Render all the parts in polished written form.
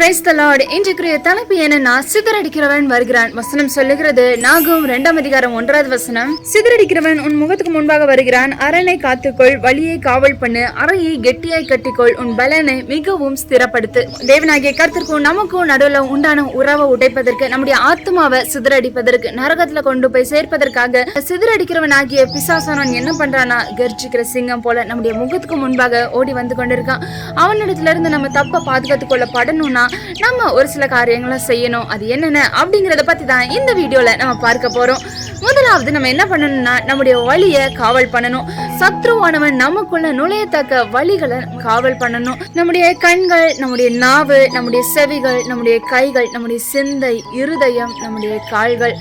Praise the Lord. இன்றைய தலைப்பு என்னன்னா, சிதறடிக்கிறவன் வருகிறான். வசனம் சொல்லுகிறது, நாகும் 2:1 வசனம், சிதறடிக்கிறவன் உன் முகத்துக்கு முன்பாக வருகிறான். அரணை காத்துக்கொள், வழியை காவல் பண்ணு, அறையை கெட்டியாய் கட்டிக்கொள், உன் பலனை மிகவும் ஸ்திரப்படுத்து. தேவனாகிய கர்த்தருக்கும் நமக்கும் நடுவில் உண்டான உறவை உடைப்பதற்கு, நம்முடைய ஆத்மாவை சிதறடிப்பதற்கு, நரகத்துல கொண்டு போய் சேர்ப்பதற்காக சிதறடிக்கிறவன் ஆகிய பிசாசானவன் என்ன பண்றானா, கர்ஜிக்கிற சிங்கம் போல நம்முடைய முகத்துக்கு முன்பாக ஓடி வந்து கொண்டிருக்கான். அவனிடத்துல இருந்து நம்ம தப்ப பாதுகாத்துக் கொள்ள படணும்னா நம்ம ஒரு சில காரியங்களை செய்யணும். அது என்னென்ன அப்படிங்கறத பத்தி தான் இந்த வீடியோல நம்ம பார்க்க போறோம். முதலாவது நம்ம என்ன பண்ணணும்னா, நம்முடைய வழியை காவல் பண்ணணும். சத்ருவானவன் நமக்குள்ள நுழையத்தக்க வழிகளை காவல் பண்ணணும். நம்முடைய கண்கள், நம்முடைய நாவு, நம்முடைய செவிகள், நம்முடைய கைகள், நம்முடைய சிந்தை, இருதயம், நம்முடைய கால்கள்,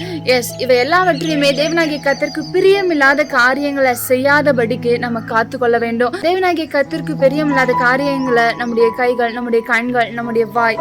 இவை எல்லாவற்றையுமே தேவனாகிய கர்த்தருக்கு பிரியமில்லாத காரியங்களை செய்யாதபடிக்கு நம்ம காத்து கொள்ள வேண்டும். தேவனாகிய கர்த்தருக்கு பிரியமில்லாத காரியங்களை நம்முடைய கைகள், நம்முடைய கண்கள், நம்முடைய வாய்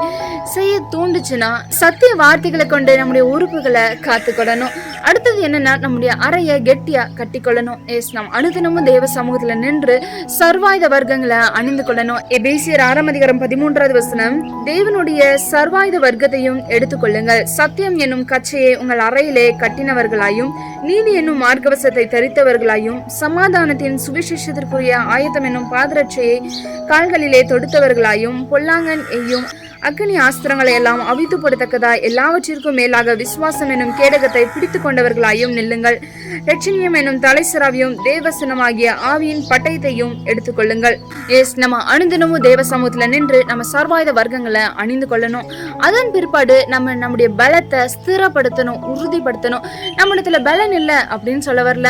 செய்ய தூண்டுச்சுன்னா சத்திய வார்த்தைகளை கொண்டு நம்முடைய உறுப்புகளை காத்துக்கொள்ளணும். அடுத்தது என்னன்னா, நம்முடைய அறையை கெட்டியா கட்டிக்கொள்ளணும். நம் அனுதினமும் தேவ சமூகத்துல நின்று சர்வாயுத வர்க்கங்களை அணிந்து கொள்ளணும். எபேசியர் 6:13 வசனம், தேவனுடைய சர்வாயுத வர்க்கத்தையும் எடுத்துக்கொள்ளுங்கள். சத்தியம் என்னும் கச்சையை உங்கள் அறையிலே கட்டினவர்களாயும், நீதி என்னும் மார்க்கவசத்தை தரித்தவர்களாயும், சமாதானத்தின் சுவிசேஷத்திற்குரிய ஆயத்தம் என்னும் பாதரட்சையை கால்களிலே தொடுத்தவர்களாயும், பொல்லாங்கன் எய்யும் அக்னி ஆஸ்திரங்களை எல்லாம் அவித்து போடத்தக்கதா எல்லாவற்றிற்கும் மேலாக விசுவாசம் என்னும் கேடகத்தை பிடித்துக் கொண்டவர்களாயும் நில்லுங்கள். ரட்சணியம் என்னும் தலைசிராவையும் தேவசனமாகிய ஆவியின் பட்டயத்தையும் எடுத்துக்கொள்ளுங்கள். நம்ம அனுதினமும் தேவ சமூகத்துல நின்று நம்ம சர்வாயுத வர்க்கங்களை அணிந்து கொள்ளணும். அதன் பிற்பாடு நம்ம நம்முடைய பலத்தை ஸ்திரப்படுத்தணும், உறுதிப்படுத்தணும். நம்மிடத்துல பலன் இல்லை அப்படின்னு சொல்ல வரல,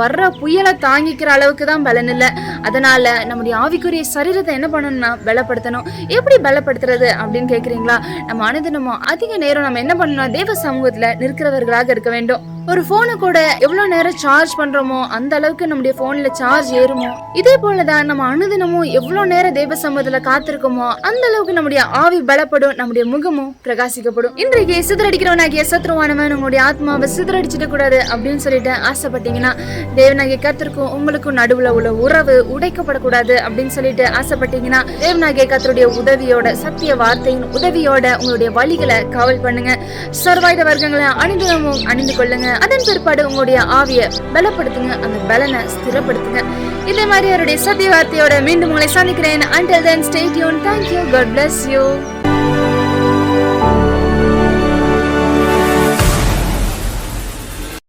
வர்ற புயலை தாங்கிக்கிற அளவுக்கு தான் பலன் இல்லை. அதனால நம்முடைய ஆவிக்குரிய சரீரத்தை என்ன பண்ணணும்னா பலப்படுத்தணும். எப்படி பலப்படுத்துறது அப்படின்னு கேக்குறீங்களா? நம்ம அனுதினமும் அதிக நேரம் நம்ம என்ன பண்ணணும், தேவ சமூகத்துல நிற்கிறவர்களாக இருக்க வேண்டும். ஒரு போனை கூட எவ்வளவு நேரம் சார்ஜ் பண்றோமோ அந்த அளவுக்கு நம்முடைய போன்ல சார்ஜ் ஏறுமோ, இதே போலதான் நம்ம அனுதினமும் எவ்வளவு நேரம் தேவ சமூகத்துல காத்திருக்கோமோ அந்த அளவுக்கு நம்முடைய ஆவி பலப்படும், நம்முடைய முகமும் பிரகாசிக்கப்படும். இன்றைக்கு சிதறடிக்கிறவனாகிய சத்ருவானவன் உங்களுடைய ஆத்மாவை சிதறடிச்சிட கூடாது அப்படின்னு சொல்லிட்டு ஆசைப்பட்டீங்கன்னா, தேவனாகிய கர்த்தருக்கும் உங்களுக்கும் நடுவுல உள்ள உறவு உடைக்கப்படக்கூடாது அப்படின்னு சொல்லிட்டு ஆசைப்பட்டீங்கன்னா, தேவனாகிய கர்த்தருடைய உதவியோட, சத்திய வார்த்தையின் உதவியோட உங்களுடைய வழிகளை காவல் பண்ணுங்க. சர்வாயுத வர்க்கங்களை அனுதினமும் அணிந்து கொள்ளுங்க. அதன் பிற்பாடு உங்களுடைய ஆவியை பலப்படுத்துங்க, அந்த பலனை ஸ்திரப்படுத்துங்க. இதே மாதிரி அவருடைய சத்திய வார்த்தையோட மீண்டும் உங்களை சந்திக்கிறேன். Until then, stay tuned. Thank you. God bless you.